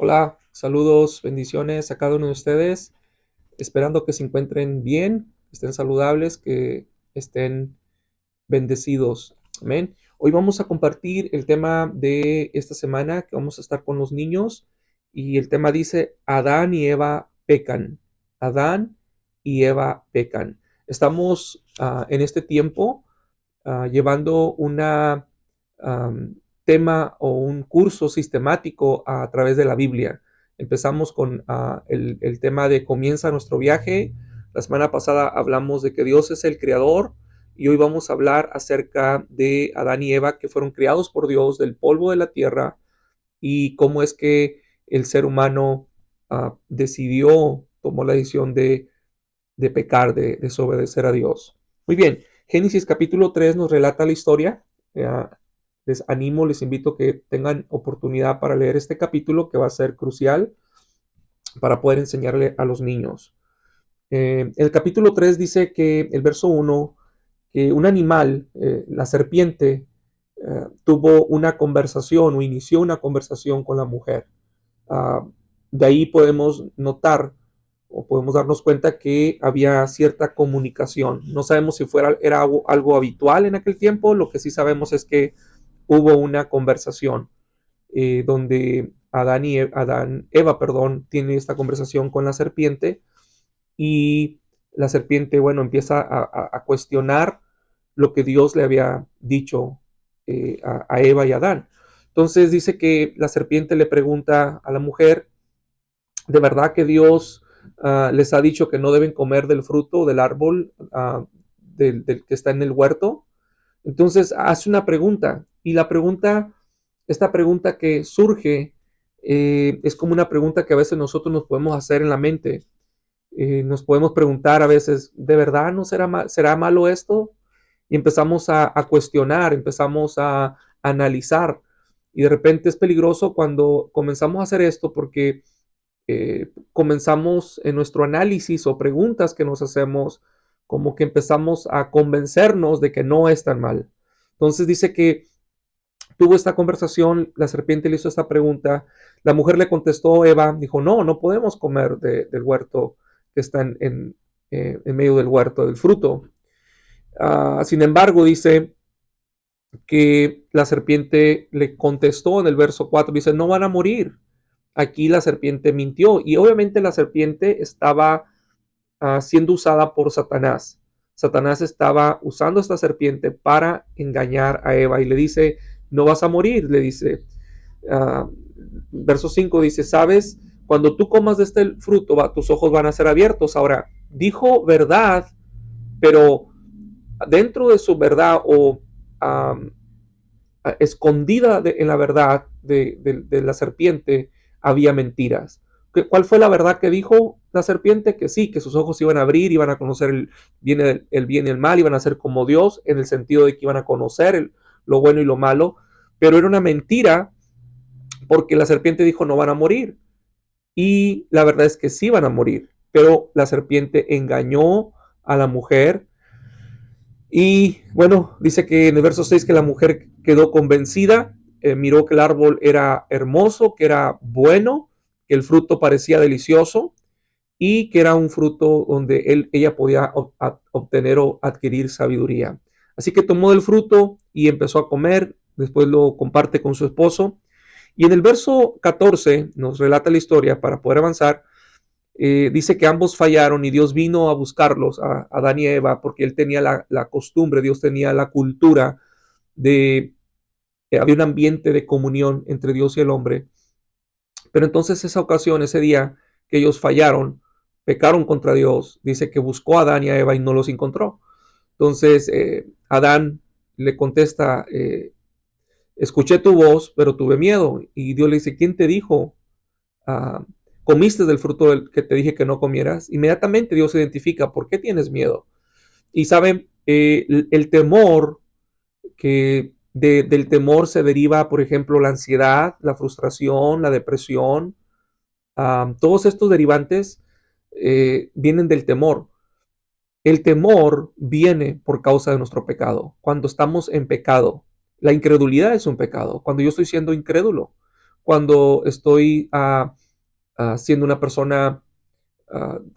Hola, saludos, bendiciones a cada uno de ustedes, esperando que se encuentren bien, que estén saludables, que estén bendecidos. Amén. Hoy vamos a compartir el tema de esta semana, que vamos a estar con los niños, y el tema dice, Adán y Eva pecan. Adán y Eva pecan. Estamos en este tiempo llevando una tema o un curso sistemático a través de la Biblia. Empezamos con el tema de comienza nuestro viaje. La semana pasada hablamos de que Dios es el creador y hoy vamos a hablar acerca de Adán y Eva que fueron creados por Dios del polvo de la tierra y cómo es que el ser humano tomó la decisión de pecar, de desobedecer a Dios. Muy bien, Génesis capítulo 3 nos relata la historia. Eh, Les animo, les invito a que tengan oportunidad para leer este capítulo que va a ser crucial para poder enseñarle a los niños. El capítulo 3 dice que el verso 1, que un animal, la serpiente, tuvo una conversación o inició una conversación con la mujer. Uh, de ahí podemos notar o podemos darnos cuenta que había cierta comunicación. No sabemos si era algo habitual en aquel tiempo, lo que sí sabemos es que hubo una conversación donde Eva, perdón, tiene esta conversación con la serpiente y la serpiente, bueno, empieza a cuestionar lo que Dios le había dicho a Eva y a Adán. Entonces dice que la serpiente le pregunta a la mujer, ¿de verdad que Dios les ha dicho que no deben comer del fruto del árbol del que está en el huerto? Entonces hace una pregunta y esta pregunta que surge es como una pregunta que a veces nosotros nos podemos hacer en la mente. Nos podemos preguntar a veces, ¿de verdad no será malo esto? Y empezamos a cuestionar, empezamos a analizar. Y de repente es peligroso cuando comenzamos a hacer esto porque comenzamos en nuestro análisis o preguntas que nos hacemos, como que empezamos a convencernos de que no es tan mal. Entonces dice que tuvo esta conversación, la serpiente le hizo esta pregunta, la mujer le contestó, Eva, dijo, no, no podemos comer del huerto que está en medio del huerto, del fruto. Sin embargo, dice que la serpiente le contestó en el verso 4, dice, no van a morir. Aquí la serpiente mintió y obviamente la serpiente estaba siendo usada por Satanás. Satanás estaba usando esta serpiente para engañar a Eva y le dice, no vas a morir, le dice. Uh, Verso 5 dice, sabes, cuando tú comas de este fruto, tus ojos van a ser abiertos. Ahora, dijo verdad, pero dentro de su verdad o escondida en la verdad de la serpiente había mentiras. ¿Cuál fue la verdad que dijo la serpiente? Que sí, que sus ojos iban a abrir, iban a conocer el bien y el mal, iban a ser como Dios, en el sentido de que iban a conocer lo bueno y lo malo, pero era una mentira porque la serpiente dijo no van a morir. Y la verdad es que sí van a morir, pero la serpiente engañó a la mujer. Y bueno, dice que en el verso 6 que la mujer quedó convencida, miró que el árbol era hermoso, que era bueno, que el fruto parecía delicioso y que era un fruto donde ella podía obtener o adquirir sabiduría. Así que tomó del fruto y empezó a comer, después lo comparte con su esposo. Y en el verso 14 nos relata la historia para poder avanzar. Dice que ambos fallaron y Dios vino a buscarlos, a Adán y Eva, porque él tenía la costumbre, Dios tenía la cultura de, había un ambiente de comunión entre Dios y el hombre. Pero entonces esa ocasión, ese día que ellos fallaron, pecaron contra Dios, dice que buscó a Adán y a Eva y no los encontró. Entonces Adán le contesta, escuché tu voz, pero tuve miedo. Y Dios le dice, ¿quién te dijo? Uh, comiste del fruto que te dije que no comieras. Inmediatamente Dios identifica por qué tienes miedo. Y saben, el temor, del temor se deriva, por ejemplo, la ansiedad, la frustración, la depresión. Todos estos derivantes vienen del temor. El temor viene por causa de nuestro pecado. Cuando estamos en pecado, la incredulidad es un pecado. Cuando yo estoy siendo incrédulo, cuando estoy siendo una persona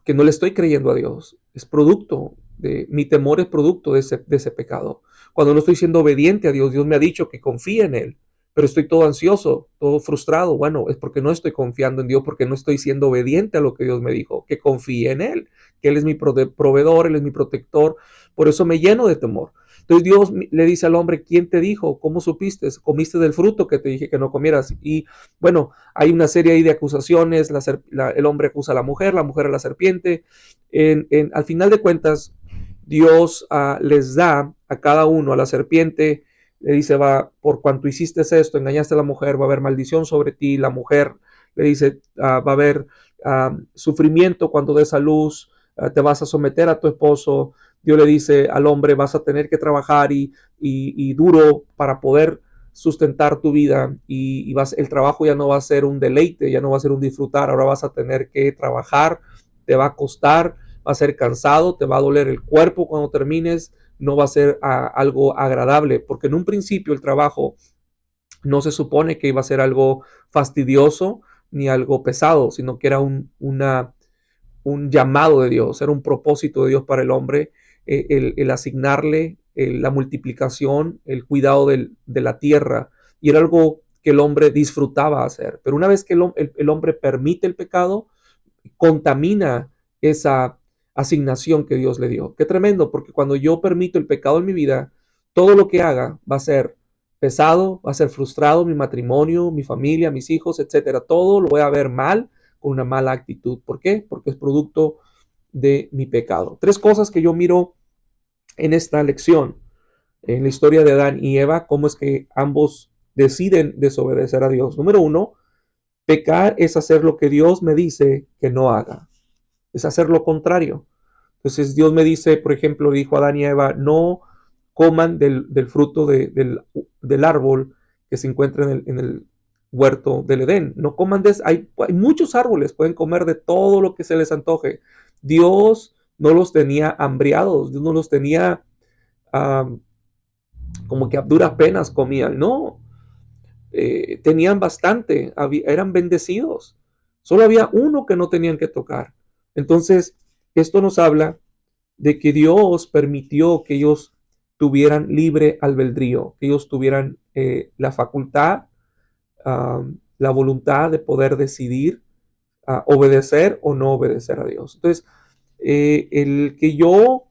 que no le estoy creyendo a Dios. Es producto de mi temor, es producto de ese pecado. Cuando no estoy siendo obediente a Dios, Dios me ha dicho que confíe en Él, pero estoy todo ansioso, todo frustrado. Bueno, es porque no estoy confiando en Dios, porque no estoy siendo obediente a lo que Dios me dijo, que confíe en Él, que Él es mi proveedor, Él es mi protector. Por eso me lleno de temor. Entonces Dios le dice al hombre, ¿quién te dijo? ¿Cómo supiste? ¿Comiste del fruto que te dije que no comieras? Y bueno, hay una serie ahí de acusaciones, el hombre acusa a la mujer a la serpiente. Al final de cuentas, Dios les da a cada uno, a la serpiente, le dice, por cuanto hiciste esto, engañaste a la mujer, va a haber maldición sobre ti. La mujer le dice, va a haber sufrimiento cuando des a luz, te vas a someter a tu esposo. Dios le dice al hombre, vas a tener que trabajar y duro para poder sustentar tu vida y el trabajo ya no va a ser un deleite, ya no va a ser un disfrutar, ahora vas a tener que trabajar, te va a costar, va a ser cansado, te va a doler el cuerpo cuando termines, no va a ser algo agradable, porque en un principio el trabajo no se supone que iba a ser algo fastidioso ni algo pesado, sino que era un llamado de Dios, era un propósito de Dios para el hombre, el asignarle la multiplicación, el cuidado de la tierra, y era algo que el hombre disfrutaba hacer. Pero una vez que el hombre permite el pecado, contamina esa asignación que Dios le dio. Qué tremendo, porque cuando yo permito el pecado en mi vida, todo lo que haga va a ser pesado, va a ser frustrado, mi matrimonio, mi familia, mis hijos, etcétera. Todo lo voy a ver mal, con una mala actitud. ¿Por qué? Porque es producto de mi pecado. Tres cosas que yo miro en esta lección, en la historia de Adán y Eva, cómo es que ambos deciden desobedecer a Dios. Número uno, pecar es hacer lo que Dios me dice que no haga, es hacer lo contrario. Entonces Dios me dice, por ejemplo, dijo a Adán y a Eva, no coman del fruto del árbol que se encuentra en el huerto del Edén. No coman hay muchos árboles, pueden comer de todo lo que se les antoje. Dios no los tenía hambriados, Dios no los tenía um, como que a duras penas comían, no. Tenían bastante, eran bendecidos. Solo había uno que no tenían que tocar. Entonces, esto nos habla de que Dios permitió que ellos tuvieran libre albedrío, que ellos tuvieran la facultad, la voluntad de poder decidir obedecer o no obedecer a Dios. Entonces, el que yo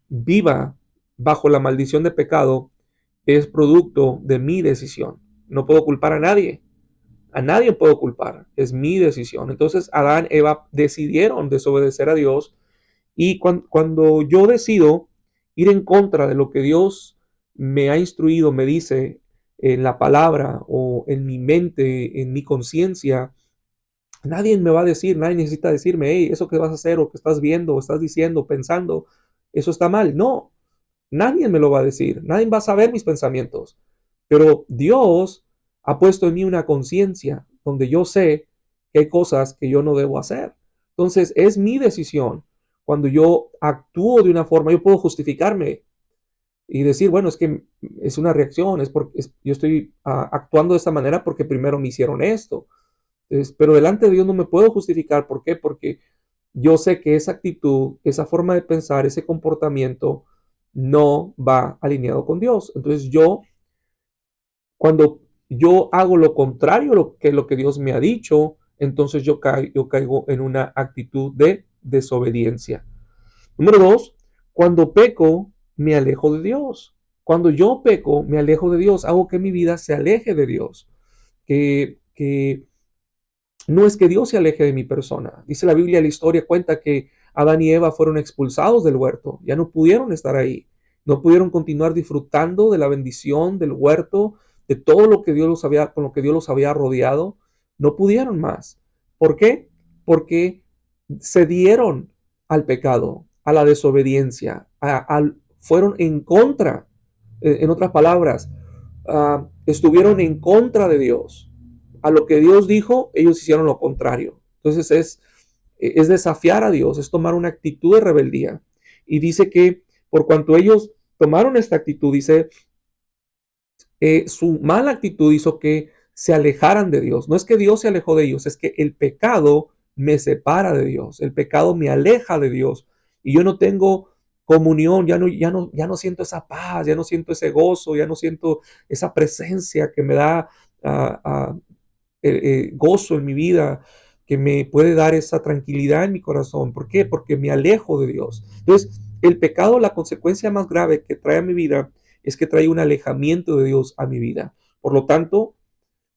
viva bajo la maldición de pecado es producto de mi decisión. No puedo culpar a nadie puedo culpar, es mi decisión. Entonces Adán y Eva decidieron desobedecer a Dios y cuando yo decido ir en contra de lo que Dios me ha instruido, me dice en la palabra o en mi mente, en mi conciencia, nadie me va a decir, nadie necesita decirme, hey, eso que vas a hacer o que estás viendo o estás diciendo, pensando, eso está mal. No, nadie me lo va a decir, nadie va a saber mis pensamientos. Pero Dios ha puesto en mí una conciencia donde yo sé que hay cosas que yo no debo hacer. Entonces es mi decisión. Cuando yo actúo de una forma, yo puedo justificarme y decir, bueno, es que es una reacción, yo estoy actuando de esta manera porque primero me hicieron esto. Pero delante de Dios no me puedo justificar. ¿Por qué? Porque yo sé que esa actitud, esa forma de pensar, ese comportamiento no va alineado con Dios. Entonces cuando yo hago lo contrario a lo que Dios me ha dicho, entonces yo caigo en una actitud de desobediencia. Número dos, cuando peco, me alejo de Dios. Cuando yo peco, me alejo de Dios, hago que mi vida se aleje de Dios. Que no es que Dios se aleje de mi persona. Dice la Biblia, la historia cuenta que Adán y Eva fueron expulsados del huerto, ya no pudieron estar ahí, no pudieron continuar disfrutando de la bendición del huerto, de todo lo que con lo que Dios los había rodeado, no pudieron más. ¿Por qué? Porque cedieron al pecado, a la desobediencia, fueron en contra, en otras palabras, estuvieron en contra de Dios. A lo que Dios dijo, ellos hicieron lo contrario. Entonces es desafiar a Dios, es tomar una actitud de rebeldía. Y dice que por cuanto ellos tomaron esta actitud, dice, su mala actitud hizo que se alejaran de Dios. No es que Dios se alejó de ellos, es que el pecado me separa de Dios, el pecado me aleja de Dios y yo no tengo comunión, ya no siento esa paz, ya no siento ese gozo, ya no siento esa presencia que me da gozo en mi vida, que me puede dar esa tranquilidad en mi corazón. ¿Por qué? Porque me alejo de Dios. Entonces, el pecado, la consecuencia más grave que trae a mi vida es que trae un alejamiento de Dios a mi vida. Por lo tanto,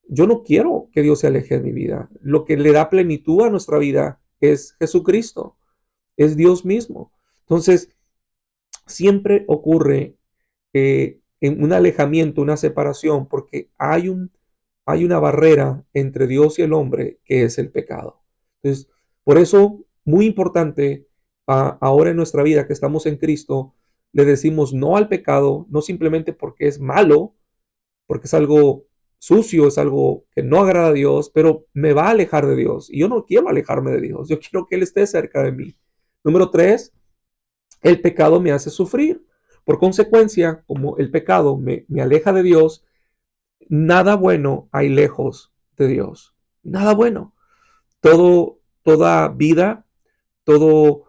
yo no quiero que Dios se aleje de mi vida. Lo que le da plenitud a nuestra vida es Jesucristo, es Dios mismo. Entonces, siempre ocurre en un alejamiento, una separación, porque hay una barrera entre Dios y el hombre que es el pecado. Entonces, por eso, muy importante, ahora en nuestra vida que estamos en Cristo, le decimos no al pecado, no simplemente porque es malo, porque es algo sucio, es algo que no agrada a Dios, pero me va a alejar de Dios. Y yo no quiero alejarme de Dios, yo quiero que Él esté cerca de mí. Número 3, el pecado me hace sufrir. Por consecuencia, como el pecado me aleja de Dios, nada bueno hay lejos de Dios. Nada bueno. Toda vida, toda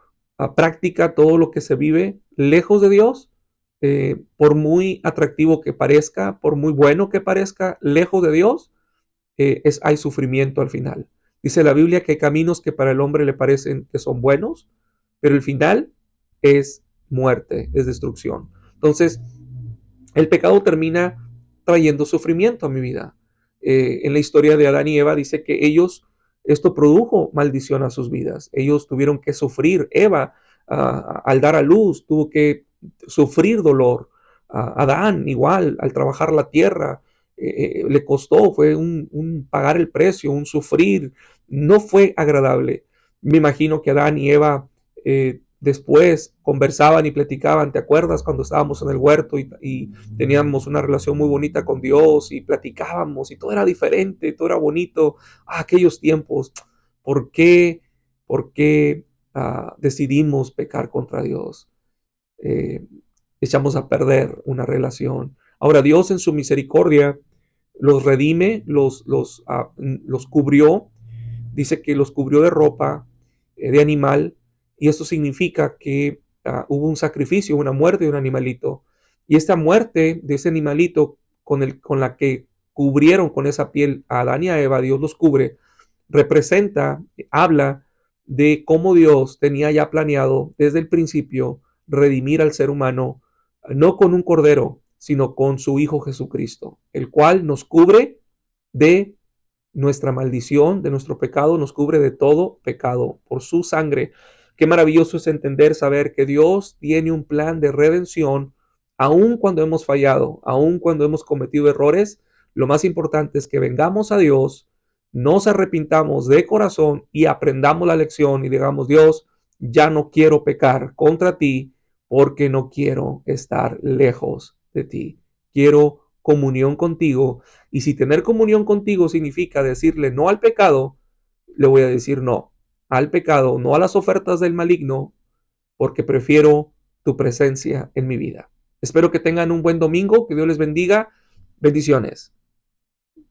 práctica, todo lo que se vive lejos de Dios, por muy atractivo que parezca, por muy bueno que parezca, lejos de Dios, hay sufrimiento al final. Dice la Biblia que hay caminos que para el hombre le parecen que son buenos, pero el final es muerte, es destrucción. Entonces, el pecado termina trayendo sufrimiento a mi vida. En la historia de Adán y Eva dice que esto produjo maldición a sus vidas. Ellos tuvieron que sufrir. Eva, al dar a luz, tuvo que sufrir dolor. Adán, igual, al trabajar la tierra, le costó, fue un pagar el precio, un sufrir. No fue agradable. Me imagino que Adán y Eva después conversaban y platicaban. ¿Te acuerdas cuando estábamos en el huerto y teníamos una relación muy bonita con Dios y platicábamos y todo era diferente, todo era bonito? Aquellos tiempos. ¿Por qué? ¿Por qué decidimos pecar contra Dios? Eh, Echamos a perder una relación. Ahora Dios en su misericordia los redime, los cubrió. Dice que los cubrió de ropa de animal, y eso significa que hubo un sacrificio, una muerte de un animalito. Y esta muerte de ese animalito con la que cubrieron con esa piel a Adán y a Eva, Dios los cubre, representa, habla de cómo Dios tenía ya planeado desde el principio redimir al ser humano, no con un cordero, sino con su Hijo Jesucristo, el cual nos cubre de nuestra maldición, de nuestro pecado, nos cubre de todo pecado por su sangre. Qué maravilloso es entender, saber que Dios tiene un plan de redención, aun cuando hemos fallado, aun cuando hemos cometido errores. Lo más importante es que vengamos a Dios, nos arrepintamos de corazón y aprendamos la lección y digamos: Dios, ya no quiero pecar contra ti porque no quiero estar lejos de ti. Quiero comunión contigo, y si tener comunión contigo significa decirle no al pecado, le voy a decir no al pecado, no a las ofertas del maligno, porque prefiero tu presencia en mi vida. Espero que tengan un buen domingo, que Dios les bendiga. Bendiciones.